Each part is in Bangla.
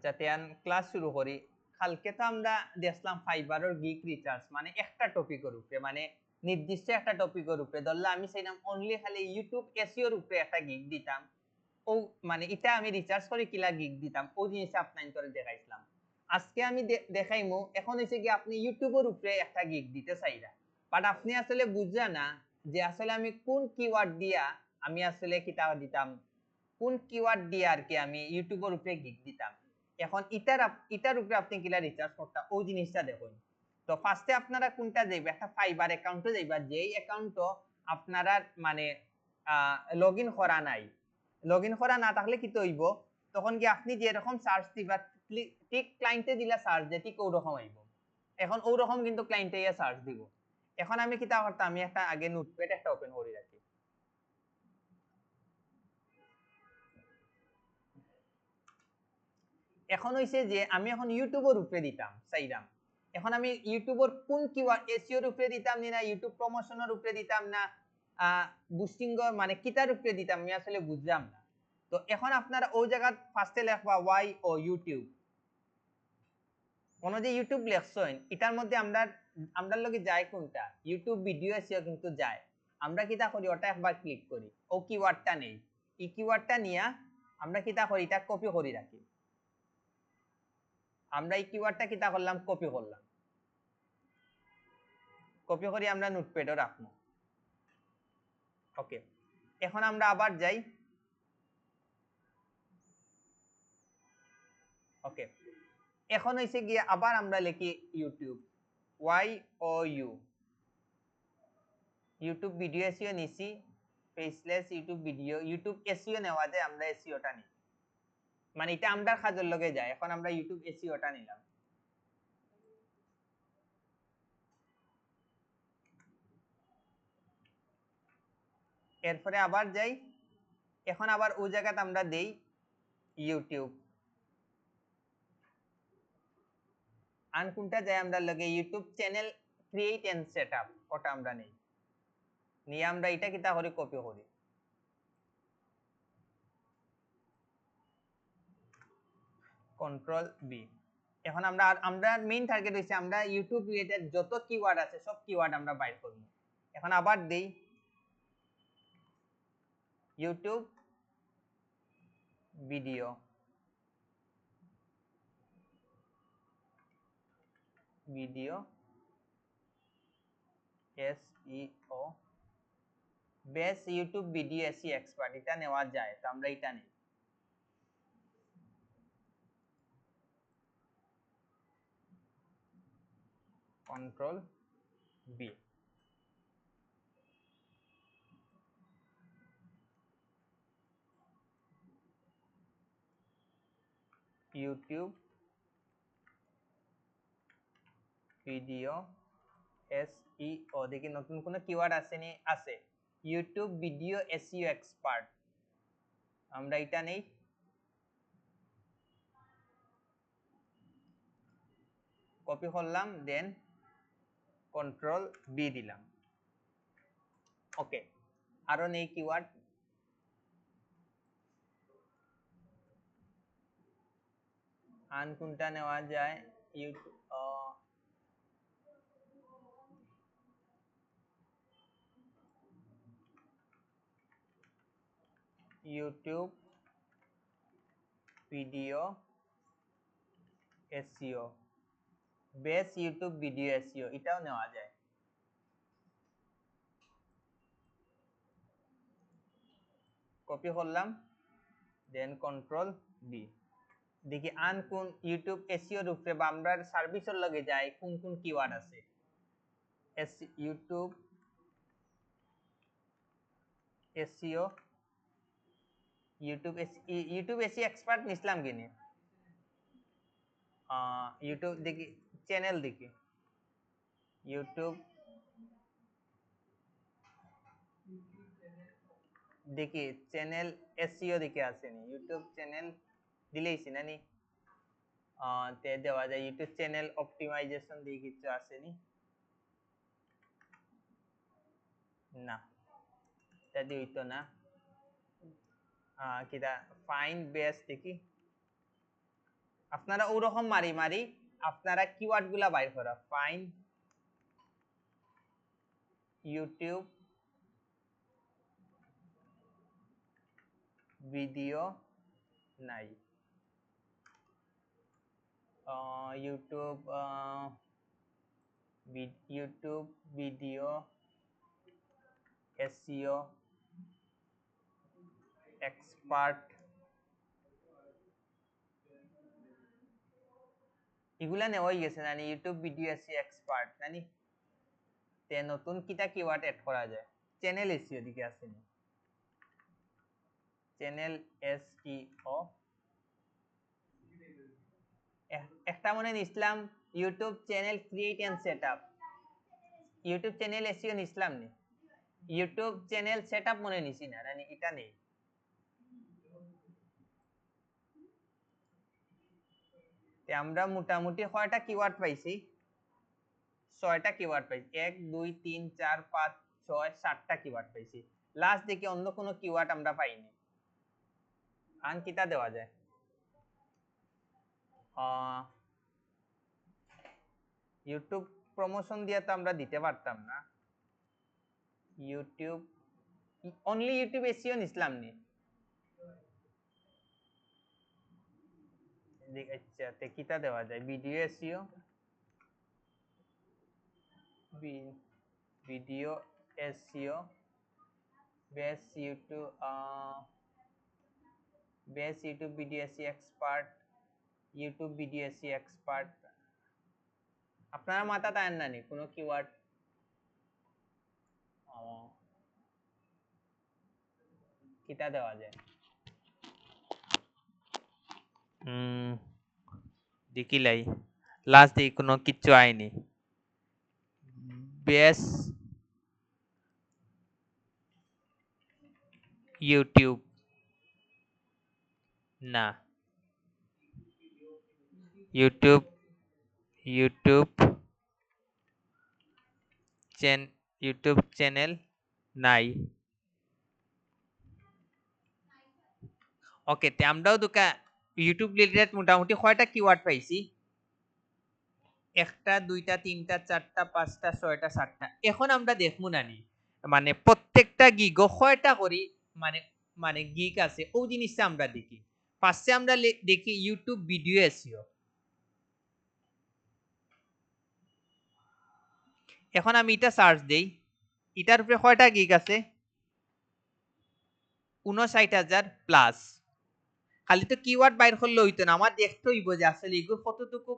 আচ্ছা তেন ক্লাস শুরু করি। কালকে তো আমরা দেখলাম ফাইবারের গিগ রিচার্জ মানে একটা টপিকের উপরে মানে নির্দিষ্ট একটা টপিকের উপরে ধরলে আমি চাইলাম অনলি খালি ইউটিউব এসইওর উপরে একটা গিগ দিতাম। ও মানে এটা আমি রিচার্জ করে কিলা গিগ দিতাম ও জিনিসটা আপনার করে দেখাইছিলাম। আজকে আমি দেখাইমু এখন হইছে কি আপনি ইউটিউবের উপরে একটা গিগ দিতে চাইরা বাট আপনি আসলে বুঝা না যে আসলে আমি কোন কিওয়ার্ড দিয়া আমি আসলে কিতা দিতাম, কোন কিওয়ার্ড দিয়ে আর কি আমি ইউটিউবের উপরে গিগ দিতাম। এখন ইটার উপরে আপনি কিলা রিচার্জ করতা ওই জিনিসটা দেখুন। তো ফার্স্টে আপনারা কোনটা যাইবে একটা ফাইবার অ্যাকাউন্টে যাইবা যেই অ্যাকাউন্টও আপনারা মানে লগইন করা নাই। লগইন করা না থাকলে কি হইব তখন কি আপনি যে রকম সার্চ দিবা ঠিক ক্লায়েন্টে দিলা সার্চ দে ঠিক ওরকম আইব। এখন ওরকম কিন্তু ক্লায়েন্টে ইয়া সার্চ দিব। এখন আমি কিতা করতাম আমি একটা আগে নোটপ্যাড একটা ওপেন করে রাখি। এখন হইছে যে আমি এখন ইউটিউবের উপরে দিতাম চাইরাম। এখন আমি ইউটিউবের কোন কিওয়ার্ড এসইওর উপরে দিতাম না ইউটিউব প্রমোশনের উপরে দিতাম না বুস্টিং মানে কিতার উপরে দিতাম আমি আসলে বুঝলাম না। তো এখন আপনারা ওই জায়গা ফার্স্টে লিখবা ওয়াই ও ইউটিউব। কোন যে ইউটিউব লেখছেন এটার মধ্যে আমরার লগে যায় কোনটা ইউটিউব ভিডিও এসইও কিন্তু যায়। আমরা কিতা করি ওটা একবার ক্লিক করি ও কিওয়ার্ডটা নেই। এই কিওয়ার্ডটা নিয়া আমরা কিতা করি এটা কপি করে রাখি। আমরা এই কিওয়ার্ডটা কিতা করলাম কপি করলাম। কপি করে আমরা নোটপ্যাডে রাখবো। ওকে এখন আমরা আবার যাই। ওকে এখন হইছে গিয়ে আবার আমরা লিখি YouTube Y O U YouTube video SEO নিছি faceless YouTube video YouTube SEO নেওয়া যায় আমরা এসইওটা নিই মানে এটা আমরা কাজের লগে যায়। এখন আমরা ইউটিউব এসইওটা নিলাম। এরপরে আবার যাই। এখন আবার ওই জায়গাতে আমরা দেই ইউটিউব আন কোনটা যায় আমরা লগে YouTube channel create and setup ওটা আমরা নেই নিয়ে আমরা এটা কিতা করি কপি করি। Control B. এখন আমরা মেইন টার্গেট হইছে আমরা ইউটিউব রিলেটেড যত কিওয়ার্ড আছে সব কিওয়ার্ড আমরা বাইর করব। এখন আবার দেই YouTube video video SEO base YouTube video SEO expert এটা নেওয়া যায় তো আমরা এটা নেই। Control B. YouTube video SEO দেখি নতুন কোনো কিওয়ার্ড আছে নি আছে ইউটিউব ভিডিও এসইও এক্সপার্ট আমরা এটা নেই। কপি করলাম দেন কন্ট্রোল বি দিলাম। ওকে আরো নেই কিওয়ার্ড আন কোনটা নেওয়া যায় YouTube YouTube video SEO base YouTube video SEO এটাও নেওয়া যায়। কপি করলাম দেন কন্ট্রোল বি দেখি আন কোন ইউটিউব এসইওর উপরে বা আমরা সার্ভিসের লগে যায় কোন কোন কিওয়ার্ড আছে YouTube SEO YouTube SEO expert নিছিলাম কিনে ইউটিউব দেখি চ্যানেল দেখি ইউটিউব দেখি চ্যানেল এসইও দেখে আসেনি ইউটিউব চ্যানেল দিলেইছি না নি তে দেওয়া যায় ইউটিউব চ্যানেল অপটিমাইজেশন দিয়ে কিছু আসেনি না এটা দিয়ে হইতো না। কিটা ফাইন্ড বেস দেখি আপনারা ওরকম মারি মারি আপনারা কিওয়ার্ড গুলা বাইর করা ফাইন ইউটিউব ভিডিও নাই YouTube YouTube video SEO expert এগুলা নেওয়াই গেছে না ইউটিউব ভিডিও এসইও এক্সপার্ট জানি তে নতুন কিটা কিওয়ার্ড এড করা যায় চ্যানেল এসইও দিকে আছে নি চ্যানেল এসইও একটা মনে নিছিলাম YouTube channel create and setup YouTube channel SEO নিছিলাম নি ইউটিউব চ্যানেল সেটআপ মনে নিছি না জানি এটা নেই তে আমরা মোটামুটি কয়টা কিওয়ার্ড পাইছি 6টা কিওয়ার্ড পাইছি 1 2 3 4 5 6 7টা কিওয়ার্ড পাইছি লাস্ট দেখি অন্য কোনো কিওয়ার্ড আমরা পাইনি আন কিটা দেওয়া যায় ইউটিউব প্রমোশন দিয়ে তো আমরা দিতে পারতাম না ইউটিউব অনলি ইউটিউব এসইও নিছিলাম নি আচ্ছা তে কিটা দেওয়া যায় video SEO video SEO base YouTube video SEO expert YouTube video SEO expert আপনারা মাথা তাই না নি কোনো কিওয়ার্ড কিটা দেওয়া যায় দেখিলাই লাস্ট দিয়ে কোনো কিচ্ছু আইনি বেস ইউটিউব না ইউটিউব ইউটিউব চ্যানেল নাই ওকে তে আমরাও দুকা ইউটিউব রিলেটেড মোটামুটি কয়টা কিওয়ার্ড পাইছি একটা দুইটা তিনটা চারটা পাঁচটা ছয়টা সাতটা এখন আমরা দেখবো নানি মানে প্রত্যেকটা গিগ কয়টা করি মানে মানে গিগ আছে ও জিনিসটা আমরা দেখি ফার্স্টে আমরা দেখি ইউটিউব ভিডিও এসইও এখন আমি এটা সার্চ দেই এটার উপরে কয়টা গিগ আছে ৫৯,০০০ প্লাস খালি তো কিওয়ার্ড বাইর করলে হইতো না আমার দেখতে হইব যে আসলে এগুলো কতটুকু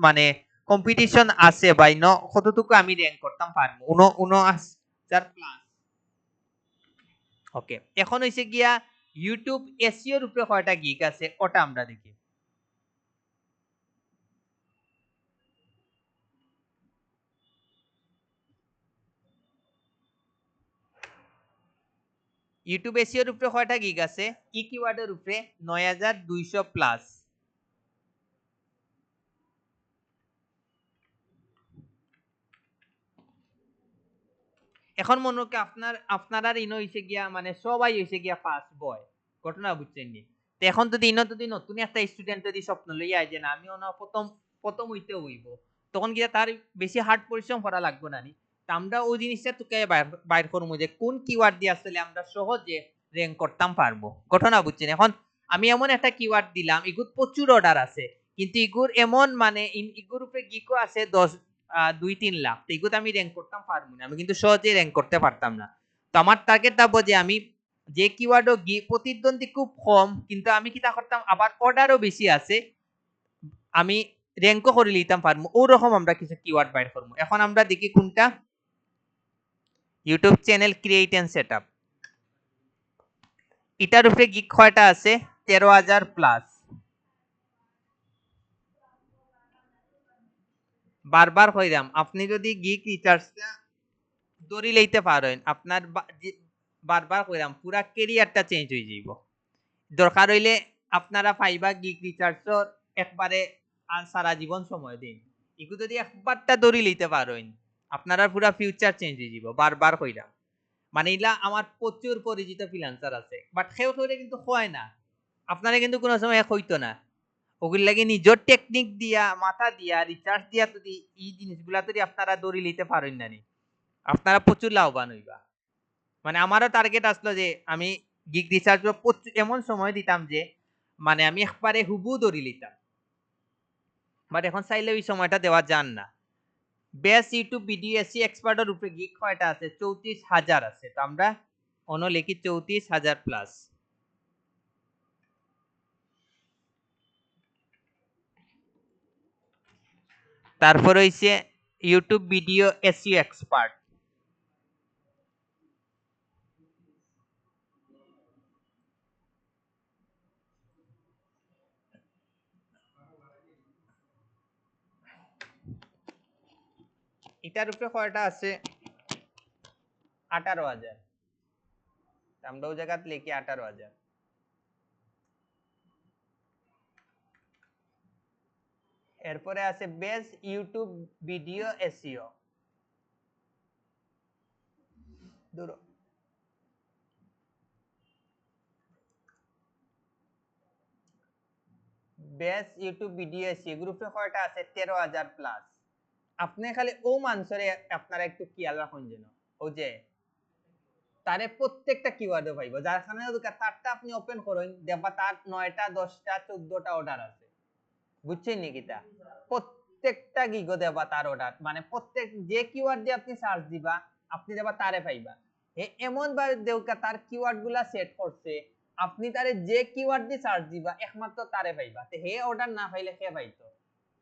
মানে কম্পিটিশন আছে বাই ন কতটুকু আমি র্যাঙ্ক করতাম পারবো ৫৯,০০০ প্লাস ওকে এখন হইছে গিয়া ইউটিউব এসইও এর উপরে কয়টা গিগ আছে ওটা আমরা দেখি ইউটিউব এসইও এর উপরে কয়টা গিগ আছে ই কিওয়ার্ডের উপরে ৯,২০০ প্লাস এখন মনে কি আপনারা ইনো হইছে গিয়া মানে সবাই হইছে গিয়া ফার্স্ট বয় ঘটনা বুঝছেন নি তো এখন যদি নতুন একটা স্টুডেন্ট যদি স্বপ্ন লইয়া আয় যে না আমি ওনা প্রথম হইতে হইব তখন গিয়া তার বেশি হার্ড পরিশ্রম করা লাগবে না নি তা আমরা ওই জিনিসটা তোকে বাইর করবো যে কোন কিওয়ার্ড দিয়ে আসলে আমরা সহজে র্যাঙ্ক করতাম পারবো ঘটনা বুঝছেন এখন আমি এমন একটা কিওয়ার্ড দিলাম এগুর প্রচুর অর্ডার আছে কিন্তু এগুর এমন মানে এগুর উপরে গিকো আছে ২-৩ লাখ তো এগুলো আমি র্যাঙ্ক করতাম পারবো না আমি কিন্তু সহজে র্যাঙ্ক করতে পারতাম না তো আমার টার্গেট থাকবো যে আমি যে কিওয়ার্ডও প্রতিদ্বন্দ্বী খুব কম কিন্তু আমি কিটা করতাম আবার অর্ডারও বেশি আছে আমি র্যাঙ্কও করে নিতাম পারবো ওরকম আমরা কিছু কিওয়ার্ড বাইর করবো এখন আমরা দেখি কোনটা YouTube channel create and setup এটার উপরে গিগ কয়টা আছে ১৩,০০০ প্লাস বারবার কইরাম আপনি যদি গিগ রিসার্চটা দড়ি লইতে পারেন আপনার বারবার কইরাম পুরা ক্যারিয়ারটা চেঞ্জ হয়ে যাইব দরকার হইলে আপনারা পাইবা গিগ রিসার্চর একবারে সারা জীবন সময় দিন এগু যদি একবারটা দড়ি লইতে পারেন আপনারা পুরা ফিউচার চেঞ্জ হয়ে যাব বারবার কইরাম মানে ইলা আমার প্রচুর পরিচিত ফ্রিল্যান্সার আছে বাট কেউ কিন্তু হয় না আপনারা কিন্তু কোনো সময় এক হইতো না ওগুলি লাগে নিজের টেকনিক দিয়া মাথা দিয়া রিসার্চ দিয়া যদি এই জিনিসগুলা যদি আপনারা দৌড়ি লিতে পারেন না নি, আপনারা প্রচুর লাভবান হইবা। মানে আমারও টার্গেট আসলো যে আমি গিগ রিসার্চ এমন সময় দিতাম যে মানে আমি একবারে হুবু দৌড়ি লিতাম, বাট এখন চাইলে ওই সময়টা দেওয়া যান না। বেস্ট ইউটিউব ভিডিও এসি এক্সপার্টের উপরে গিগ কয়টা আছে? 34,000 আছে। তো আমরা অন্য লিখি 34,000 প্লাস। তারপর হইছে ইউটিউব ভিডিও এসইও এক্সপার্ট, এটার উপরে কয়টা আছে? 18,000। আমরা ওই জায়গাতে লিখি 18,000। এরপরে আছে বেস্ট ইউটিউব ভিডিও এসইও। দূর বেস্ট ইউটিউব ভিডিও এসইও গ্রুপে কয়টা আছে? 13,000 প্লাস। আপনি খালি ও মানুষের আপনারা একটু খেয়াল রাখুন যেন ও যে তারে প্রত্যেকটা কিওয়ার্ডে পাইব, যার কারণে তারটা আপনি ওপেন করেন দেখবা তার 9টা 10টা 14টা অর্ডার আছে। বুঝছেন নাকি? তা প্রত্যেকটা গিগো দেবা তার অর্ডার, মানে প্রত্যেক যে কিওয়ার্ড দিয়ে আপনি সার্চ দিবা আপনি দেবা তারে পাইবা। এমন ভাবে দেউকা তার কিওয়ার্ড গুলা সেট করছে, আপনি তারে যে কিওয়ার্ড দিয়ে সার্চ দিবা একমাত্র তারে পাইবা। তো হে অর্ডার না পাইলে কে পাইতো?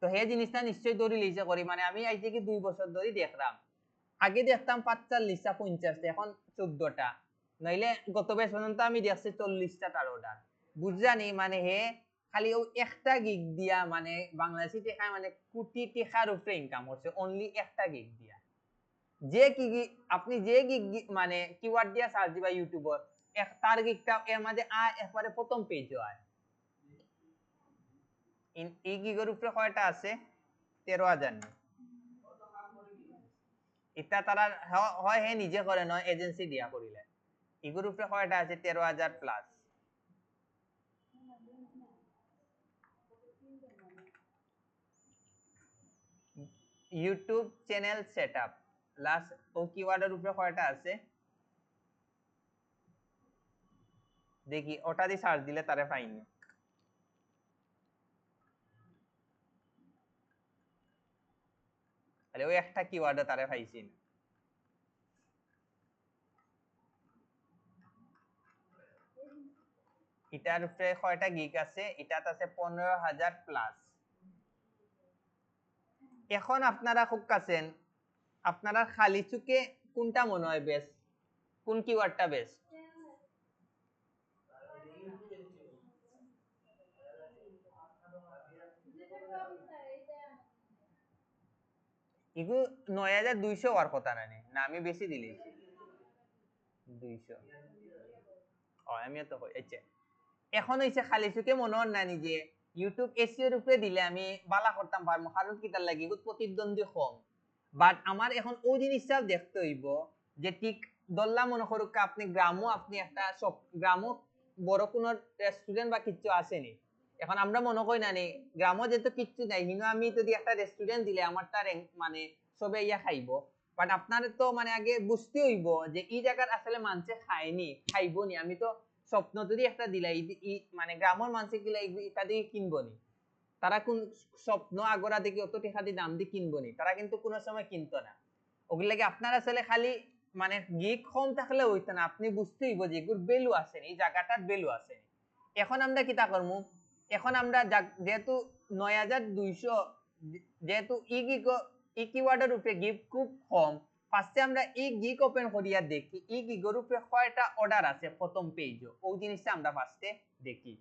তো হে জিনিসটা নিশ্চয়ই দৌড়ি লিজে করি। মানে আমি আজ থেকে 2 বছর ধরে দেখলাম, আগে দেখতাম 45টা 50টা, এখন 14টা, নইলে গত বেশ পর্যন্ত আমি দেখছি 40টা তার অর্ডার। বুঝজানি মানে হে খালি ও একটা গিগ দিয়া মানে বাংলাদেশি টাকা মানে কোটি টাকার উপরে ইনকাম করছে অনলি একটা গিগ দিয়া। যে কি আপনি যে গিগ মানে কিওয়ার্ড দিয়া সার্চ দিবা ইউটিউবার, এক তার গিগটা এর মধ্যে আয় একবারে প্রথম পেজে আয়। এই গিগের উপরে কয়টা আছে? 13,000। এটা তারা হয় হে নিজে করে, নয় এজেন্সি দিয়া করিলে। এগুর উপরে কয়টা আছে? 13,000 plus. YouTube channel setup last ও কিওয়ার্ডের উপরে কয়টা আছে দেখি, ওটা দিয়ে সার্চ দিলে তারে পাইনি। তাহলে ওই একটা কিওয়ার্ডে তারে পাইছি না। এটার উপরে কয়টা গিগ আছে? এটাতে আছে 15,000 প্লাস। এখন আপনারা খুব কাছেন, আপনারা খালি চুকে কোনটা মনে হয় বেস্ট? কোন কিওয়ার্ডটা বেস্ট? ইগু 9,200 হওয়ার কথা না নি? না আমি বেশি দিলেছি 200। ও আমিও তো আচ্ছা, এখন হইছে খালি চুকে মনে হয় না নিজে ইউটিউব এসইও এর উপরে দিলে আমি বালা করতাম পারবো, কারণ কিটার লাগি প্রতিদ্বন্দ্বী কম। বাট আমার এখন ওই জিনিসটা দেখতে হইব যে ঠিক দল্লা মনে করুক আপনি গ্রামও, আপনি একটা সব গ্রামও বড় কোনো রেস্টুরেন্ট বা কিছু আসেনি। এখন আমরা মনে করি না নি গ্রামও যেহেতু কিচ্ছু নাই, কিন্তু আমি যদি একটা রেস্টুরেন্ট দিলে আমারটা মানে সবে ইয়া খাইব। বাট আপনার তো মানে আগে বুঝতে হইব যে এই জায়গার আসলে মানুষে খায়নি খাইবো নি। আমি তো স্বপ্ন যদি একটা দিলাই মানে গ্রামের মানুষে গিলা এটা দিয়ে কিনবো নি, তারা কোন স্বপ্ন আগরা দেখি অত টাকা দিয়ে দাম দিয়ে কিনবো নি, তারা কিন্তু কোনো সময় কিনতো না। ওগুলো লাগে আপনার আসলে খালি মানে গিক কম থাকলে হইতো না, আপনি বুঝতে হইব যে এগুর ভ্যালু আছে, এই জায়গাটার ভ্যালু আছে। এখন আমরা কিতা করবো? এখন আমরা যেহেতু 9,200, যেহেতু ই কিওয়ার্ডের উপরে গিগ খুব কম, ফার্স্টে আমরা ই গিগ ওপেন করিয়া দেখি ই গিগের উপরে কয়টা অর্ডার আছে প্রথম পেজে, ওই জিনিসটা আমরা ফার্স্টে দেখি।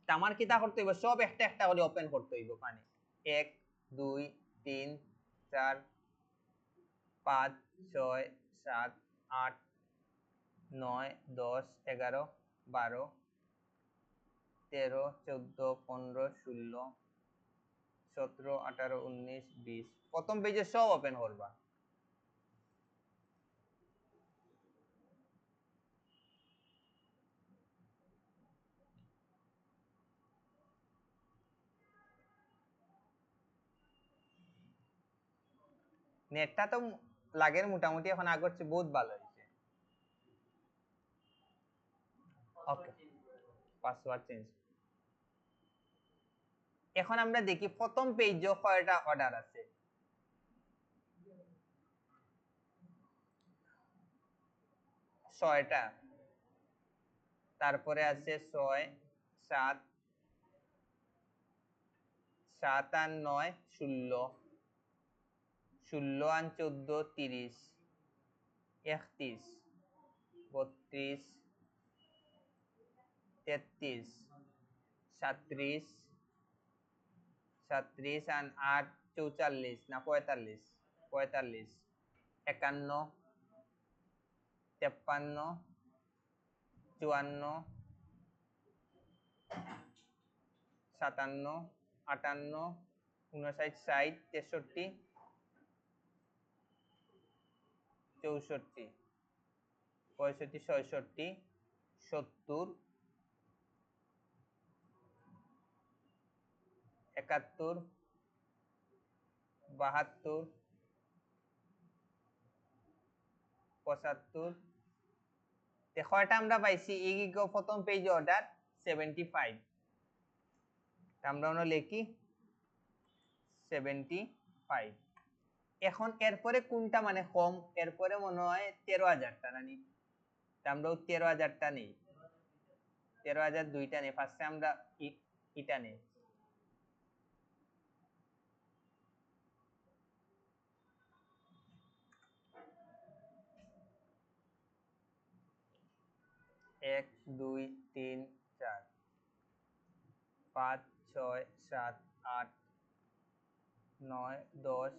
আমার কিতা করতে হইব? সব একটা একটা করে ওপেন করতে হইব। মানে 1 2 3 4 5 6 7 8 9 10 11 12 13 14 15 16 17 18 19 20 প্রথম পেজে সব ওপেন করবা। নেটটা তো লাগের মোটামুটি এখন আগের চেয়ে বহুত ভালো হয়েছে। ওকে, পাসওয়ার্ড চেঞ্জ। এখন আমরা দেখি প্রথম পেজে কয়টা অর্ডার আছে। ছয়টা। তারপরে আছে 6, 7, 7 আর 9 16, 16 আর 14 30, 31, 32, 33, 37, 37 আর 8 44 না 45, 45, 51, 53, 54, 57, 58, 59, 60, 63, 64, 65, 66, 70, 71, 72, 75। কয়টা আমরা পাইছি এই প্রথম পেজ অর্ডার 75। আমরা লিখি 75। এখন এরপরে কোনটা মানে কম, এরপরে মনে হয় 13,000টা নানি, আমরা 13,000টা নেই, 13,002টা নেই। ফার্স্টে আমরা এটা নেই। এক, 2, 3, 4, 5, 6, 7, 8, 9, 10,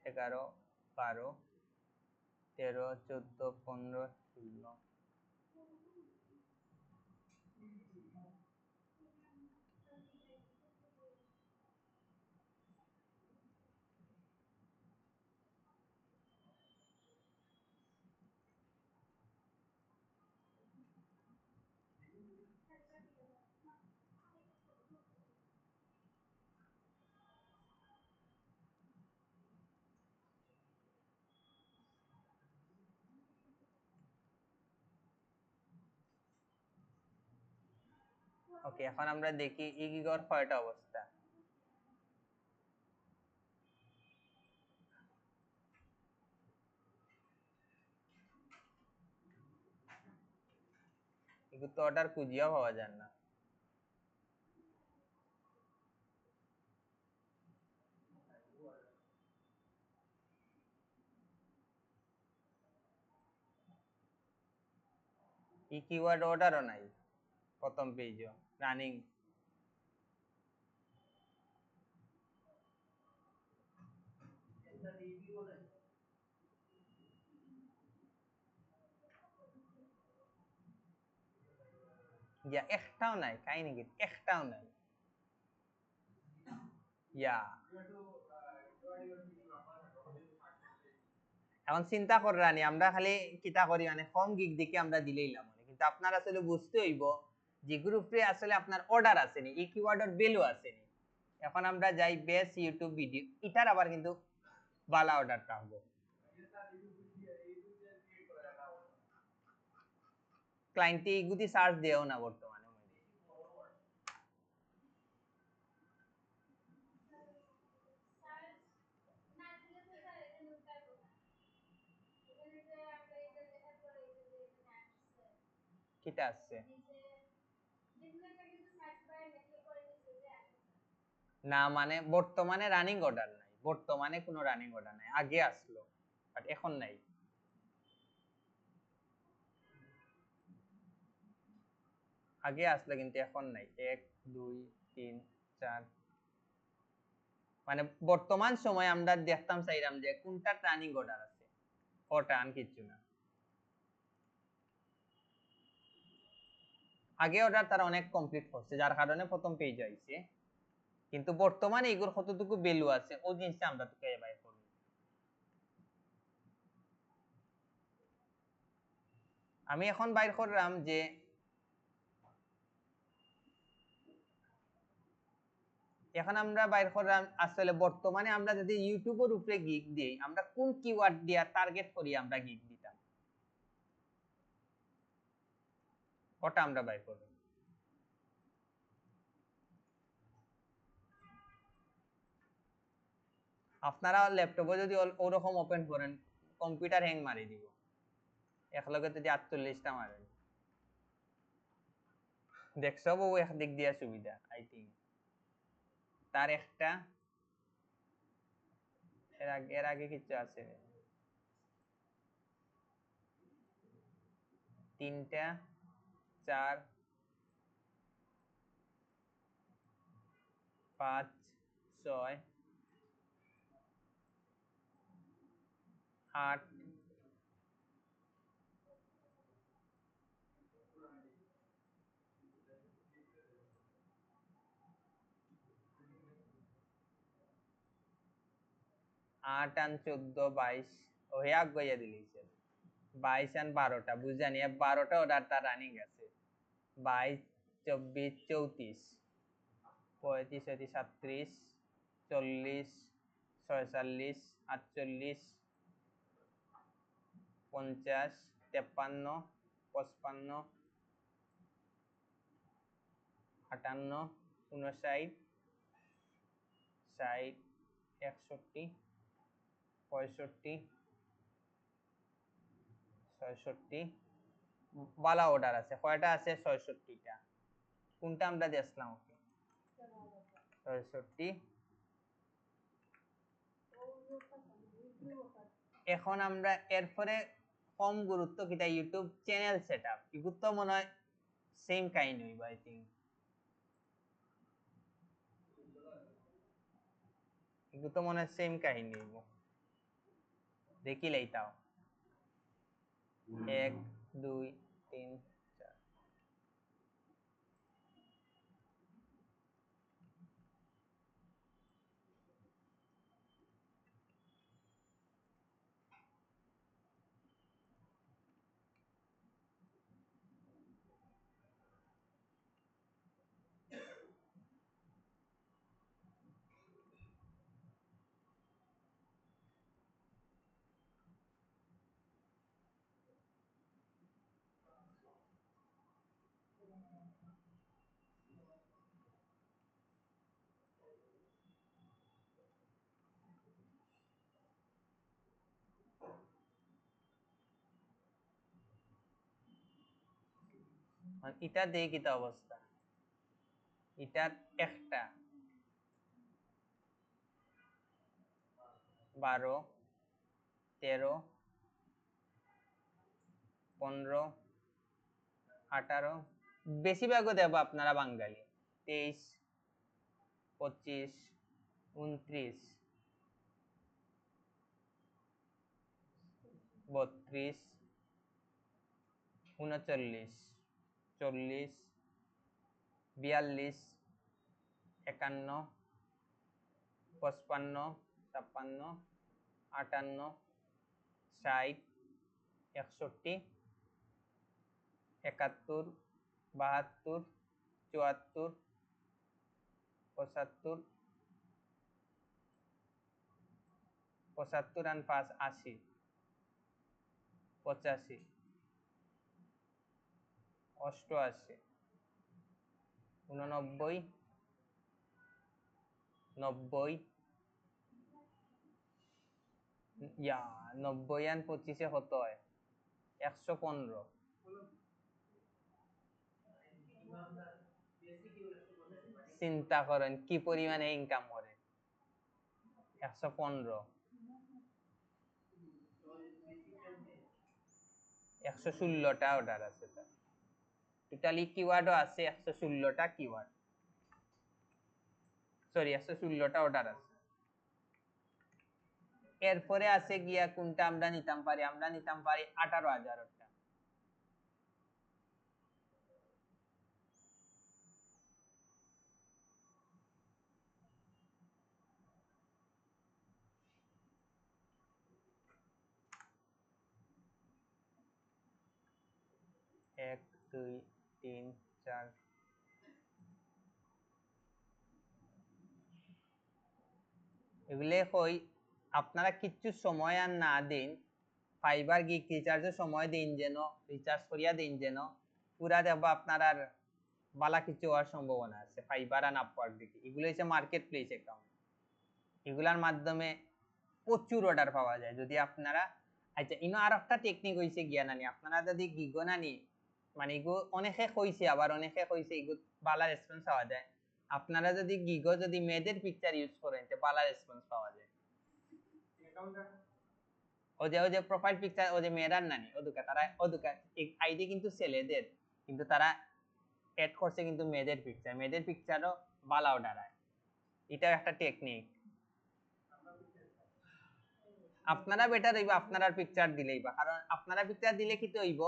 11, 12, 13, 14, 15, 16। ওকে, এখন আমরা দেখি ইগিগর কয়টা অবস্থা। এগুলো তো অর্ডার খুঁজিয়াও পাওয়া যায় না। এই কিওয়ার্ড অর্ডারও নাই প্রথম পেজও রানিং। ইয়া একটাও নাই, কাই নাকি একটাও নাই। ইয়া এখন চিন্তা কর রানি, আমরা খালি কিতা করি মানে কম গিগ দিকে আমরা দিলেইলাম, কিন্তু আপনার আসলে বুঝতে হইব যে গ্রুপে আসলে আপনার অর্ডার আসেনি, এই কিওয়ার্ডের ভ্যালু আসেনি। এখন আমরা যাই বেস ইউটিউব ভিডিও, এটার আবার কিন্তু বালা অর্ডারটা হবে। ক্লায়েন্টে এগুতি সার্চ দেও না বর্তমানে। কিটা আসছে না, মানে বর্তমানে রানিং অর্ডার নাই, বর্তমানে কোনো রানিং অর্ডার নাই, আগে আসলো বাট এখন নাই। আগে আসলো কিন্তু এখন নাই। 1, 2, 3, 4, মানে বর্তমান সময় আমরা দেখতাম চাইলাম যে কোনটা রানিং অর্ডার আছে, ওটা আর কিছু না। আগে অর্ডার তারা অনেক কমপ্লিট করছে যার কারণে প্রথম পেজ আইছে, কিন্তু বর্তমানে এগুলোর কতটুকু ভ্যালু আছে ওই জিনিসটা আমরা তোকে এবারে করব। আমি এখন বাইর করলাম যে এখন আমরা বাইর করলাম আসলে বর্তমানে আমরা যদি ইউটিউবের উপরে গিগ দিই, আমরা কোন কিওয়ার্ড দিয়া টার্গেট করি আমরা গিগ দিতাম, ওটা আমরা বাইর করব। আপনারা ল্যাপটপে যদি ওরকম ওপেন করেন, কম্পিউটার হ্যাং মারি দিব, একলগে যদি 48টা মারেন। দেখছো বউ একদিক দিয়া সুবিধা, আই থিঙ্ক তার একটা এর আগে কিছু আছে, 3টা 4 5 6 8 8 আর 14 22 ওহে আগ গইয়া দিলিছে, 22 আর 12টা বুঝানি, 12টা অর্ডারটা রানিং আছে, 22 24 34 35 37 40 46 48 50 53 55 58 59 60 61 65 66 বালা অর্ডার আছে, কয়টা আছে? 66টা। কোনটা আমরা দেখলাম? ওকে 66। এখন আমরা এরপরে কম গুরুত্ব কিটা ইউটিউব চ্যানেল সেটআপ, এগুলো তো মনে হয় সেম কাইন্ড হইব, আই থিঙ্ক এগুলো তো মনে হয় সেম কাহিনী হইব, দেখি লাইতাও 1 2 3 4। এটা দেই কিতা অবস্থা, এটা একটা 12 13 15 18, বেশিরভাগও দেব আপনারা বাঙালি, 23 25 29 32 39 40 42 51 55 56 58 60 61 71 72 74 75 75 আর 5 80 85 88 89 90 ইয়া 90 আর 25 কত হয়? 115। চিন্তা করেন কি পরিমাণে ইনকাম করে, 115 116টা অর্ডার আছে তার, টোটালি কিওয়ার্ডও আছে 116টা কিওয়ার্ড, সরি 116টা অর্ডার আছে। এরপরে আছে গিয়া কোনটা আমরা নিতাম পারি, আমরা নিতাম পারি 18,000টা, এক দুই তিন চার এগুলো কই আপনারা কিচ্ছু সময় আর না দিন, ফাইবার গিগ রিচার্জের সময় দিন যেন, রিচার্জ করিয়া দিন যেন, পুরা দেখবো আপনার আর বালা কিছু হওয়ার সম্ভাবনা আছে। ফাইবার আর আপওয়ার্ক দিকে এগুলো হচ্ছে মার্কেট প্লেস অ্যাকাউন্ট, এগুলার মাধ্যমে প্রচুর অর্ডার পাওয়া যায় যদি আপনারা। আচ্ছা ইনো আর একটা টেকনিক হইছে গিয়া নানি, আপনারা যদি গিগো নানি মানে এগো অনেকে কইছে আবার অনেকে কইছে এগো বালা রেসপন্স পাওয়া যায়। আপনারা যদি গিগো যদি মেয়েদের পিকচার ইউজ করেন তো বালা রেসপন্স পাওয়া যায়। ওই যে প্রোফাইল পিকচার ওই যে মেয়েরার নানি ওদুকা তারা ওদুকা আইডি কিন্তু ছেলেদের, কিন্তু তারা এড করছে কিন্তু মেয়েদের পিকচারও বালা অর্ডার হয়। এটাও একটা টেকনিক। আপনারা বেটার হইব আপনারা পিকচার দিলেই বা, কারণ আপনারা পিকচার দিলে কি তো হইব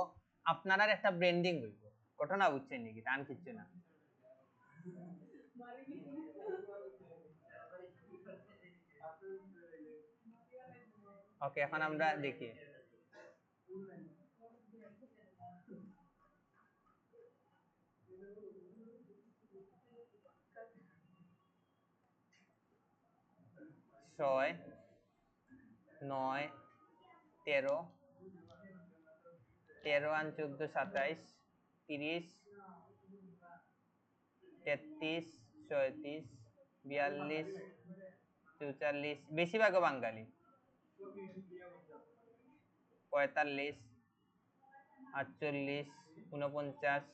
আপনারা একটা ব্র্যান্ডিং হইব। ঘটনা বুঝছেন নাকি? টান কিছু না। ওকে এখন আমরা দেখি ছয় 9 13 13 আর 14 27 30 33 34 42 44 বেশিরভাগ বাঙালি 45 48 49 50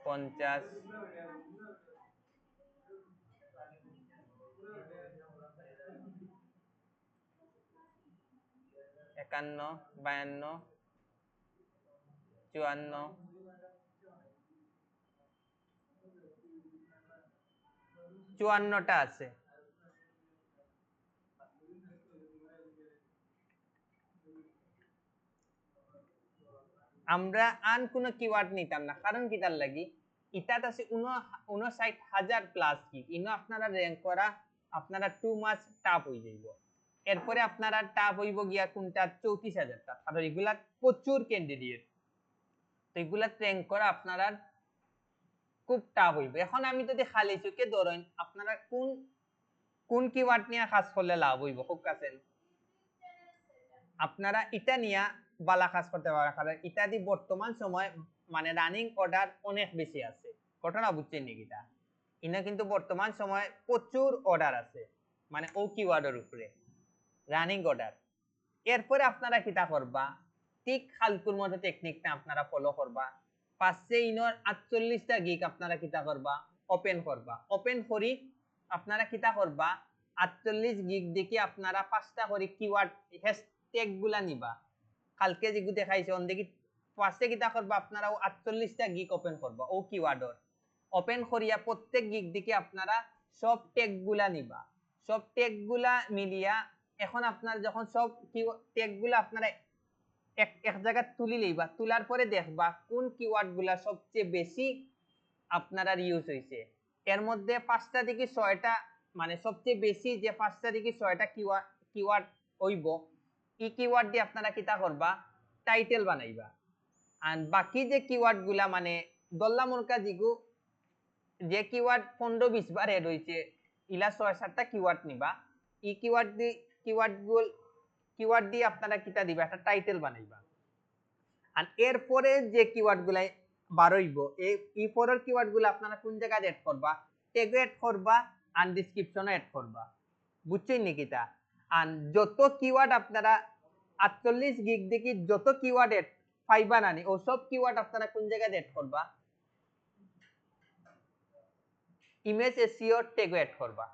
51 52 54 54টা আছে। আমরা আন কোনো কিওয়ার্ড নিতাম না, কারণ কি তার লাগি ইটাত আছে 59,000 প্লাস কি ইনো আপনারা র‍্যাঙ্ক করা আপনারা 2 মাস টাপ হই যাইব। এরপরে আপনারা টাপ হইব গিয়া কোনটা 34,000টা, কারণ এগুলা প্রচুর ক্যান্ডিডেট, তো এগুলা র‍্যাঙ্ক করা আপনারা খুব টাপ হইব। এখন আমি যদি খালি চোখে ধরেন আপনারা কোন কোন কিওয়ার্ড নিয়ে কাজ করলে লাভ হইব খুব কাছে আপনারা এটা নিয়ে বালা কাজ করতে পারবেন, কারণ এটা দি বর্তমান সময় মানে রানিং অর্ডার অনেক বেশি আছে। ঘটনা বুঝছেন নাকি? এটা ইনা কিন্তু বর্তমান সময় প্রচুর অর্ডার আছে মানে ও কিওয়ার্ডের উপরে রানিং অর্ডার। এরপরে আপনারা কিটা করবা ঠিক খালকুর মতো টেকনিকটা আপনারা ফলো করবা। পাঁচে ইনর 48টা গিগ আপনারা কিটা করবা ওপেন করবা। ওপেন করি আপনারা কিটা করবা 48 গিগ দেখি আপনারা 5টা করে কিওয়ার্ড হ্যাশট্যাগ গুলা নিবা। কালকে যেগুলো দেখাইছে অন দেখি পাঁচে কিটা করবা আপনারা 48টা গিগ ওপেন করবা ও কিওয়ার্ডর। ওপেন করিয়া প্রত্যেক গিগ দেখি আপনারা সব ট্যাগ গুলা নিবা। সব ট্যাগ গুলা মিলিয়া এখন আপনার যখন সব ট্যাগ গুলা আপনারা এক জায়গায় তুলি লইবা, তোলার পরে দেখবা কোন কিওয়ার্ড গুলা সবচেয়ে বেশি আপনারা ইউজ হইছে। এর মধ্যে 5টা থেকে 6টা মানে সবচেয়ে বেশি যে 5টা থেকে 6টা কিওয়ার্ড হইব, এই কিওয়ার্ড দিয়ে আপনারা কিটা করবা টাইটেল বানাইবা। আর বাকি যে কিওয়ার্ড গুলা মানে দল্লা মুরকা জিগু যে কিওয়ার্ড 15-20 বার এড হইছে ইলা 6-7টা কিওয়ার্ড নিবা। এই কিওয়ার্ড দিয়ে আপনারা কিটা দিবা একটা টাইটেল বানাইবা। আর এরপরে যে কিওয়ার্ড গুলাই বারইব এই পরের কিওয়ার্ড গুলো আপনারা কোন জায়গায় এড করবা ট্যাগে এড করবা আর ডেসক্রিপশনে এড করবা। বুঝছেন নাকি? তা আর যত কিওয়ার্ড আপনারা 48 গিগ দেখি যত কিওয়ার্ড এড পাইবা নানি ও সব কিওয়ার্ড আপনারা কোন জায়গায় এড করবা ইমেজ এসইও ট্যাগে এড করবা।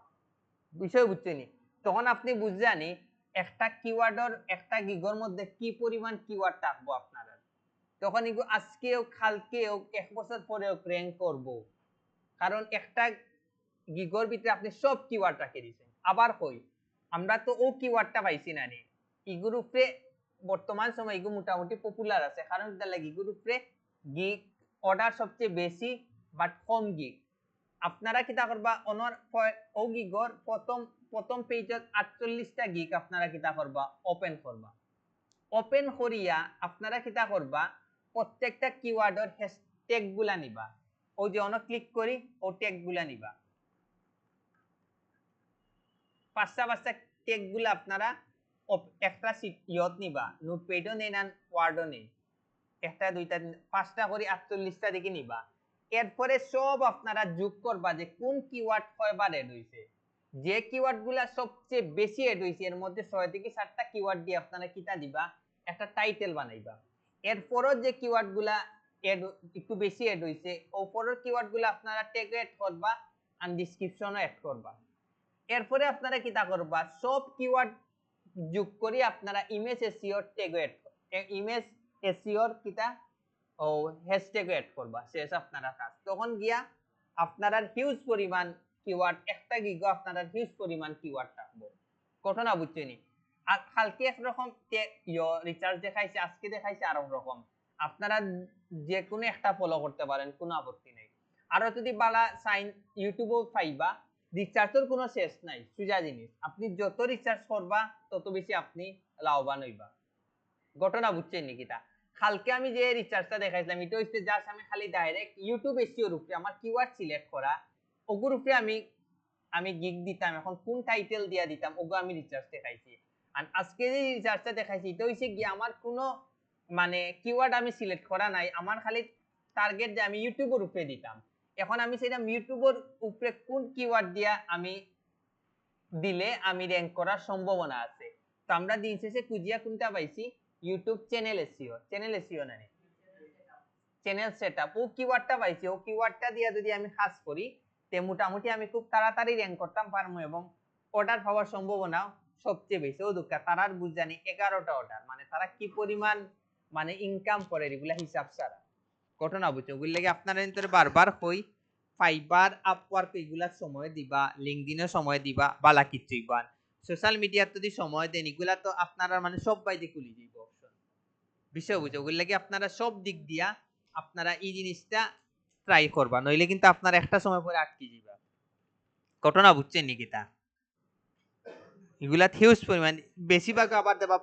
বিষয় বুঝছেন? তখন আপনি বুঝজানি একটা কিওয়ার্ডের একটা গিগের মধ্যে কি পরিমাণ কিওয়ার্ড থাকবো আপনারা, তখন এগুলো আজকেও কালকেও 1 বছর পরেও র্যাঙ্ক করব। কারণ একটা গিগের ভিতরে আপনি সব কিওয়ার্ড রাখে দিয়েছেন। আবার কই আমরা তো ও কিওয়ার্ডটা পাইছি না নি এগুলোর উপরে বর্তমান সময় এগুলো মোটামুটি পপুলার আছে, কারণ তার লাগি এগুলোর উপরে গিগ অর্ডার সবচেয়ে বেশি বাট কম গিগ। আপনারা কিটা করবা অনর ও গিগর প্রথম পেজত 48টা গিগ আপনারা কিটা করবা ওপেন করবা। ওপেন করিয়া আপনারা কিটা করবা প্রত্যেকটা কিওয়ার্ডের হ্যাশট্যাগ গুলা নিবা। ও যে অন ক্লিক করি ও ট্যাগ গুলা নিবা, পাঁচটা পাঁচটা ট্যাগ গুলা আপনারা একটা ইয়ত নিবা, নোটপ্যাডও নেই না ওয়ার্ডও নেই, একটা দুইটা পাঁচটা করে 48টা দিকে নিবা। এরপরে সব আপনারা যোগ করবা যে কোন কিওয়ার্ড কয়বার এড হইছে, যে কিওয়ার্ড গুলা সবচেয়ে বেশি এড হইছে এর মধ্যে 6 থেকে 7টা কিওয়ার্ড দিয়ে আপনারা কিটা দিবা, একটা টাইটেল বানাইবা। এরপরও যে কিওয়ার্ড গুলা এড একটু বেশি এড হইছে ওপরের কিওয়ার্ড গুলা আপনারা ট্যাগে এড করবা আর ডেসক্রিপশনও এড করবা। এরপরে আপনারা কিটা করবা, সব কিওয়ার্ড যোগ করে আপনারা image SEO tag add, image SEO কিটা ও হ্যাশট্যাগ এড করবা, শেষ আপনারা কাজ। তখন গিয়া আপনারা হিউজ পরিমাণ কিওয়ার্ড, একটা গিগো আপনারা হিউজ পরিমাণ কিওয়ার্ড থাকবো। ঘটনা বুঝছেনি? আর কালকে একরকম রিচার্জ দেখাইছে, আজকে দেখাইছে আরেক রকম। আপনারা যে কোনো একটা ফলো করতে পারেন, কোনো আপত্তি নেই। আরো যদি বালা সাইন ইউটিউবও পাইবা, রিচার্জের কোনো শেষ নাই, সুজা জিনিস। আপনি যত রিচার্জ করবা তত বেশি আপনি লাভবান হইবা। ঘটনা বুঝছেন নিকিতা? কালকে আমি যে রিচার্জটা দেখাইছিলাম এটা হচ্ছে জাস্ট আমি খালি ডাইরেক্ট ইউটিউব এসইওর উপরে আমার কিওয়ার্ড সিলেক্ট করা, ওগুর উপরে আমি গিগ দিতাম, এখন কোন টাইটেল দিয়া দিতাম ওগো আমি রিচার্জ দেখাইছি। আর আজকে যে রিচার্জটা দেখাইছি এটা হইছে কি আমার কোনো মানে কিওয়ার্ড আমি সিলেক্ট করা নাই, আমার খালি টার্গেট যে আমি ইউটিউবের উপরে দিতাম। এখন আমি সেটা ইউটিউবের উপরে কোন কিওয়ার্ড দিয়া আমি দিলে আমি র‍্যাঙ্ক করার সম্ভাবনা আছে। তো আমরা দিন শেষে খুঁজিয়া কোনটা পাইছি, ইউটিউব চ্যানেল এসইও না চ্যানেল সেটআপ, ও কিওয়ার্ডটা পাইছি। ও কিওয়ার্ডটা দিয়া যদি আমি কাজ করি তে মোটামুটি আমি খুব তাড়াতাড়ি র‍্যাঙ্ক করতাম পারমু এবং অর্ডার পাওয়ার সম্ভাবনা সবচেয়ে বেশি। ও দুঃখা তারার বুঝজানি 11টা অর্ডার, মানে তারা কি পরিমাণ মানে ইনকাম করে এগুলা হিসাব ছাড়া। ঘটনা বুঝছো? ওগুলো লাগে আপনারা কিন্তু বারবার কই ফাইবার আপওয়ার্ক এগুলা সময় দিবা, লিঙ্কডইনে সময় দিবা, বালা কিছু ইবান সোশ্যাল মিডিয়াত যদি সময় দেন এগুলা তো আপনারা মানে সব বাইরে খুলি দিব অপশন। বিষয় বুঝো? ওগুলো লাগে আপনারা সব দিক দিয়া আপনারা এই জিনিসটা ট্রাই করবা, নইলে কিন্তু আপনারা একটা সময় পরে আটকে যাবা। ঘটনা বুঝছেন নিকিতা? এগুলা হিউজ পরিমাণ, বেশিরভাগ আবার দেবা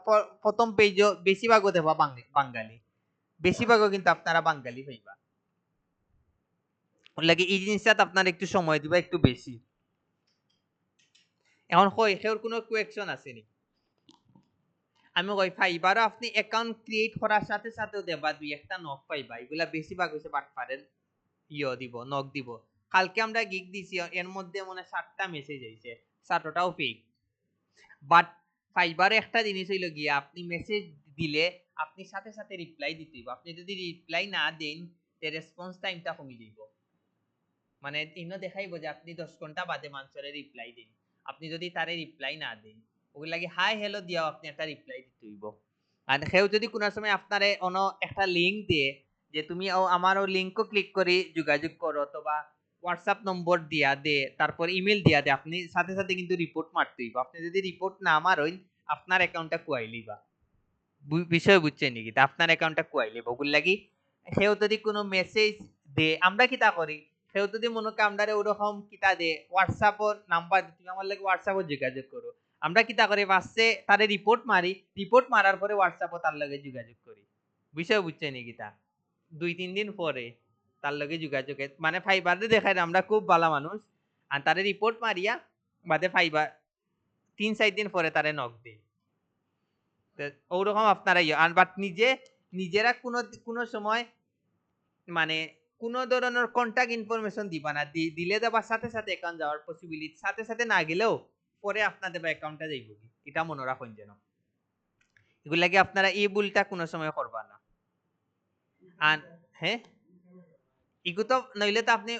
প্রথম পেজও বেশিরভাগও দেবা বাঙালি, বেশিরভাগও কিন্তু আপনারা বাঙালি হইবা। লাগে এই জিনিসটা আপনার একটু সময় দিবা একটু বেশি। এখন কই সেওর কোনো কোয়েকশন আছে নি? আমি কই ফাইবারও আপনি অ্যাকাউন্ট ক্রিয়েট করার সাথে সাথেও দেবা দুই একটা নক পাইবা, এগুলা বেশিরভাগ হইছে বাটপারের দিব নক দিব। কালকে আমরা গিগ দিছি এর মধ্যে মনে 7টা মেসেজ আইছে, 7টাও ফেক। বাট ফাইবারে একটা জিনিস হইল গিয়া আপনি মেসেজ দিলে আপনি সাথে সাথে রিপ্লাই দিতে হইব। আপনি যদি রিপ্লাই না দেন তে রেসপন্স টাইমটা কমে যাইব, মানে ইনো দেখাইবো যে আপনি 10 ঘন্টা বাদে মানুষের রিপ্লাই দিন। আপনি যদি তারে রিপ্লাই না দেন ওগুলো লাগে হাই হ্যালো দিয়াও আপনি একটা রিপ্লাই দিতে হইব। আর কেউ যদি কোনো সময় আপনারে অন একটা লিংক দিয়ে যে তুমি আমার ও লিংকও ক্লিক করে যোগাযোগ করো, অথবা হোয়াটসঅ্যাপ নম্বর দিয়া দে, তারপর ইমেল দিয়া দে, আপনি সাথে সাথে কিন্তু রিপোর্ট মারতে হইব। আপনি যদি রিপোর্ট না মারইন আপনার অ্যাকাউন্টটা কুয়াই লিবা। বিষয় বুঝছেন নাকি? তা আপনার অ্যাকাউন্টটা কুয়াই লিবা। ওগুলো লাগি কেউ যদি কোনো মেসেজ দে আমরা কিতা করি, কেউ যদি মনে করি আমরা ওরকম কিতা দে হোয়াটসঅ্যাপর নাম্বার দিতে আমার লাগে হোয়াটসঅ্যাপে যোগাযোগ করো, আমরা কিতা করি পাশে তারে রিপোর্ট মারি, রিপোর্ট মারার পরে হোয়াটসঅ্যাপে তার লগে যোগাযোগ করি। বিষয় বুঝছেন নাকি? তা 2-3 দিন পরে তার লগে যোগাযোগ, মানে ফাইবারে দেখাই আমরা খুব ভালো মানুষ, আর তারে রিপোর্ট মারিয়া বাদে ফাইবার 3-4 দিন পরে তারে নক দেই। ওরকম আপনারা আর বাট নিজেরা কোনো সময় মানে কোন ধরনের কন্টাক্ট ইনফরমেশন দিবা না, দিলে দেবার সাথে সাথে অ্যাকাউন্ট যাওয়ার পসিবিলিটি, সাথে সাথে না গেলেও পরে আপনাদের অ্যাকাউন্টটা যাইব, এটা মনে রাখুন যেন। এগুলো লাগে আপনারা এই ভুলটা কোনো সময় করবা না। আর হ্যাঁ এগুলো তো নইলে তো আপনি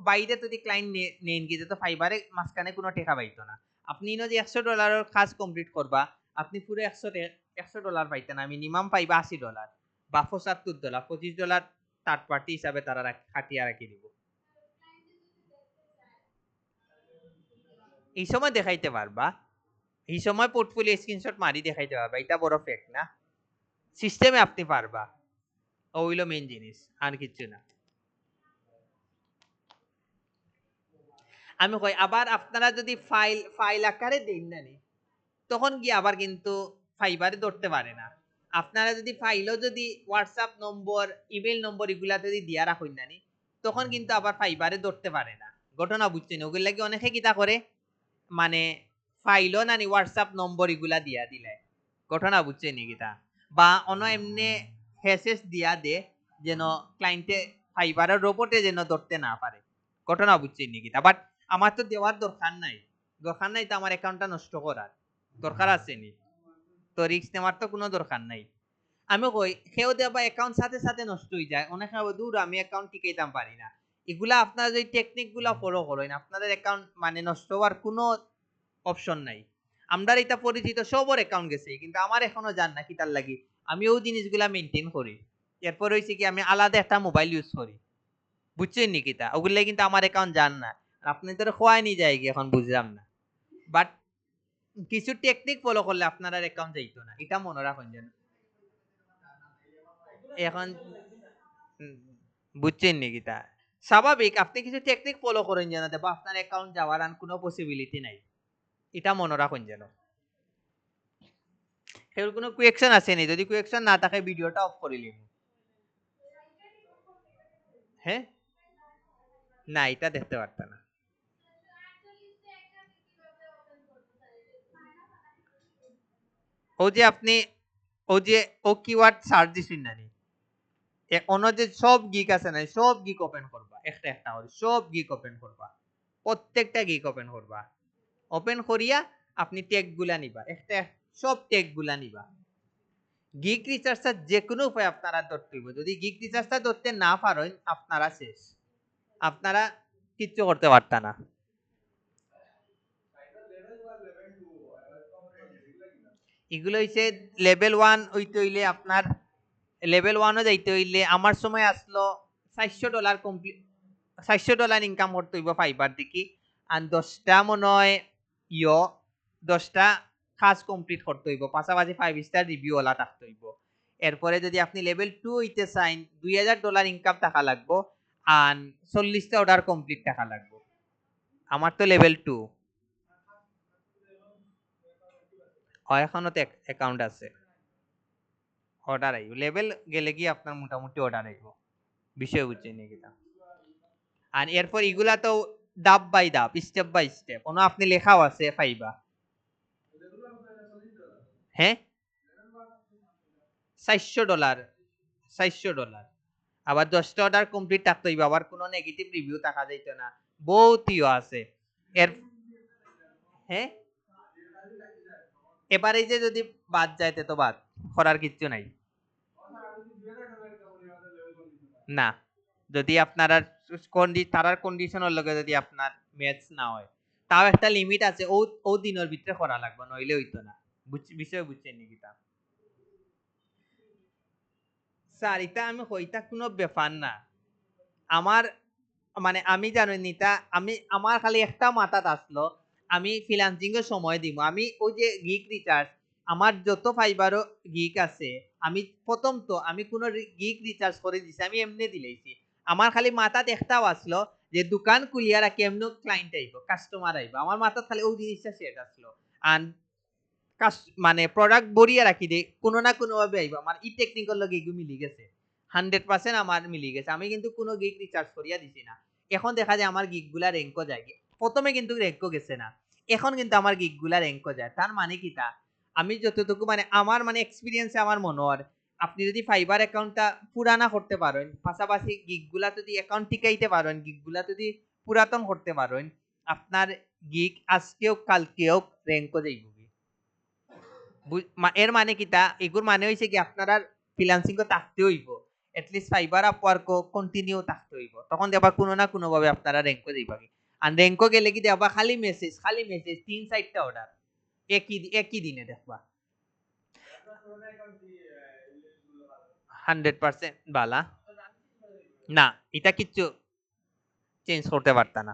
বাইরে যদি ক্লায়েন্ট নেন গিয়ে তো ফাইবারে মাঝখানে কোনো টাকা পাইতো না। আপনি যে $100 কাজ কমপ্লিট করবা আপনি পুরো $100 পাইতেন না, মিনিমাম পাইবা $80 বা $75, $25 থার্ড পার্টি হিসাবে তারা খাটিয়া রাখি দিব। এই সময় দেখাইতে পারবা, এই সময় পোর্টফোলিও স্ক্রিনশট মারি দেখাইতে পারবা, এটা বড় ফ্যাক্ট না। সিস্টেমে আপনি পারবা, ওইলো মেইন জিনিস, আর কিছু না। আমি কই আবার আপনারা যদি ফাইল আকারে দেন না তখন কি আবার কিন্তু ফাইবারে ধরতে পারে না। আপনারা যদি ফাইলও যদি হোয়াটসঅ্যাপ নম্বর ইমেল নম্বর এগুলা যদি দিয়া রাখুন না তখন কিন্তু আবার ফাইবারে ধরতে পারে না। ঘটনা বুঝছেন? ওগুলো লাগে অনেকে কিতা করে মানে ফাইলও নানি হোয়াটসঅ্যাপ নম্বর এগুলা দিয়া দিলে, ঘটনা বুঝছেন কিতা, বা অন্য এমনি হেসেস দিয়া দে যেন ক্লায়েন্টে ফাইবারের রোবটে যেন ধরতে না পারে। ঘটনা বুঝছেন কিতা, বাট আমার তো দেওয়ার দরকার নাই, দরকার নাই তো আমার অ্যাকাউন্টটা নষ্ট করার, দরকার আছে নি? তো রিস্ক নেওয়ার তো কোনো দরকার নাই। আমি কই সেও দেবা অ্যাকাউন্ট সাথে সাথে নষ্ট হয়ে যায়, অনেক দূর আমি অ্যাকাউন্ট টিকাইতাম পারি না। এগুলা আপনারা যদি টেকনিক গুলা ফলো করেন আপনাদের অ্যাকাউন্ট মানে নষ্ট হওয়ার কোনো অপশন নাই। আমরা এটা পরিচিত সবার অ্যাকাউন্ট গেছে, কিন্তু আমার এখনো জান না কি তার লাগি আমি ওই জিনিসগুলা মেনটেন করি। এরপর হইছে কি আমি আলাদা একটা মোবাইল ইউজ করি, বুঝছেন নি কিতা, ওগুলা কিন্তু আমার অ্যাকাউন্ট জান না। আপনি তো খোয়াই নি যায় এখন বুঝলাম না, বাট কিছু টেকনিক ফলো করলে আপনার অ্যাকাউন্ট যাইতো না, এটা মনে রাখুন যেন। এখন বুঝছেন নি কিতা, স্বাভাবিক আপনি কিছু টেকনিক ফলো করেন যেন দেবা আপনার অ্যাকাউন্ট যাওয়ার আর কোনো পসিবিলিটি নাই, এটা মনে রাখুন যেন। এর কোনো কোয়েকশন আছে নি? যদি কোয়েকশন না থাকে ভিডিওটা অফ করে লিম। হ্যাঁ, না এটা দেখতে পারতা না। ও যে আপনি ও যে ও কিওয়ার্ড সার্চ দিছেন না নি, অন্য যে সব গিক আছে না সব গিক ওপেন করবা, একটা একটা করে সব গিক ওপেন করবা, প্রত্যেকটা গিক ওপেন করবা, ওপেন করিয়া আপনি ট্যাগ গুলা নিবা, একটা সব ট্যাগ গুলা নিবা। গিগ রিসার্চটা যে কোনো উপায় আপনারা ধরতে হইব, যদি গিগ রিসার্চটা ধরতে না পারেন আপনারা শেষ, আপনারা কিচ্ছু করতে পারতা না। এগুলো হইছে লেভেল 1 হইতে হইলে আপনার, লেভেল 1 যাইতে হইলে আমার সময় আসলো $400 কমপ্লিট, $400 ইনকাম করতে হইব ফাইবার দেখি, আর 10টা মনে হয় ইয়ো 10টা কাজ কমপ্লিট করতে হইব, পাশাপাশি 5 স্টার রিভিউ ওলা থাকতে হইব। এরপরে যদি আপনি লেভেল 2 হইতে চান $2000 ইনকাম টাকা লাগবো, আর 40টা অর্ডার কমপ্লিট টাকা লাগবো। আমার তো লেভেল 2, এখনো তো অ্যাকাউন্ট আছে, অর্ডার আইব লেভেল গেলে কি আপনার মোটামুটি অর্ডার আইব, বিষয় বুঝছেন নাকি? আর এরপর এগুলা তো ধাপ বাই ধাপ, স্টেপ বাই স্টেপ, কোনো আপনি লেখাও আছে পাইবা। হ্যাঁ, $400, $400, আবার 10টা অর্ডার কমপ্লিট থাকতে হইবে, আবার কোনো নেগেটিভ রিভিউ থাকা যাইতো না, বহুত ইয়ে আছে এর। হ্যাঁ, এবারে যে যদি বাদ যাইতে তো বাদ করার কিচ্ছু নাই। না, যদি আপনার তারার কন্ডিশনের লগে যদি আপনার ম্যাচ না হয়, তাও একটা লিমিট আছে, ও ও দিনের ভিতরে করা লাগবে, নইলে হইতো না। বিষয় বুঝছেন নাকি? তা স্যার এটা আমি কইতা কোনো ব্যাপার না, আমার মানে আমি জানি নিতা, আমি আমার খালি একটা মাথাত আসলো আমি ফ্রিল্যান্সিং এর সময় দিব, আমি ওই যে গিগ রিচার্জ আমার যত ফাইবারও গিগ আছে, আমি প্রথম তো আমি কোন গিগ রিচার্জ করে দিছি, আমি এমনি দিলেইছি। আমার খালি মাথাত একটাও আসলো যে দোকান খুলিয়া রাখি এমনি ক্লায়েন্ট আইব, কাস্টমার আইব, আমার মাথাত খালি ওই জিনিসটা সেট আসলো। আর মানে প্রোডাক্ট বরিয়া রাখি দে কোনো না কোনো ভাবে আইব, আমার ই টেকনিক্যাল লগে এগুলো মিলি গেছে, 100% আমার মিলি গেছে, আমি কিন্তু কোনো গিগ রিচার্জ করিয়া দিছি না। এখন দেখা যায় আমার গিগ গুলা র্যাঙ্কও যায়, প্রথমে কিন্তু র্যাঙ্কও গেছে না, এখন কিন্তু আমার গিগ গুলা র্যাঙ্কও যায়। তার মানে কি তা আমি যতটুকু মানে আমার মানে এক্সপিরিয়েন্সে আমার মনে হয় আপনি যদি ফাইবার অ্যাকাউন্টটা পুরানা করতে পারেন, পাশাপাশি গিগ গুলা যদি অ্যাকাউন্ট টিকাইতে পারেন, গিগ গুলা যদি পুরাতন করতে পারেন, আপনার গিগ আজকেও কালকেও র্যাঙ্কও যাইব। এর মানে কি তা এগুর মানে হইছে কি আপনারা ফ্রিল্যান্সিং কো থাকতে হইব, এটলিস্ট ফাইবার আপওয়ার্ক কো কন্টিনিউ থাকতে হইব, তখন দেবা কোনো না কোনো ভাবে আপনারা র্যাঙ্কও যাইবা। আর র্যাঙ্কও গেলে কি দেবা খালি মেসেজ 3-4টা অর্ডার একই দিনে দেখবা, 100% বালা না, এটা কিচ্ছু চেঞ্জ করতে পারতা না।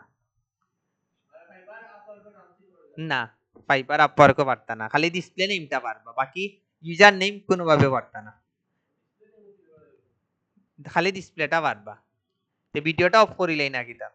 না, ফাইবার আপওয়ার্কও পারতা না, খালি ডিসপ্লে নেমটা পারবা, বাকি ইউজার নেম কোনোভাবে পারতা না, খালি ডিসপ্লেটা পারবা। তে ভিডিওটা অফ করিলেই না কিতা।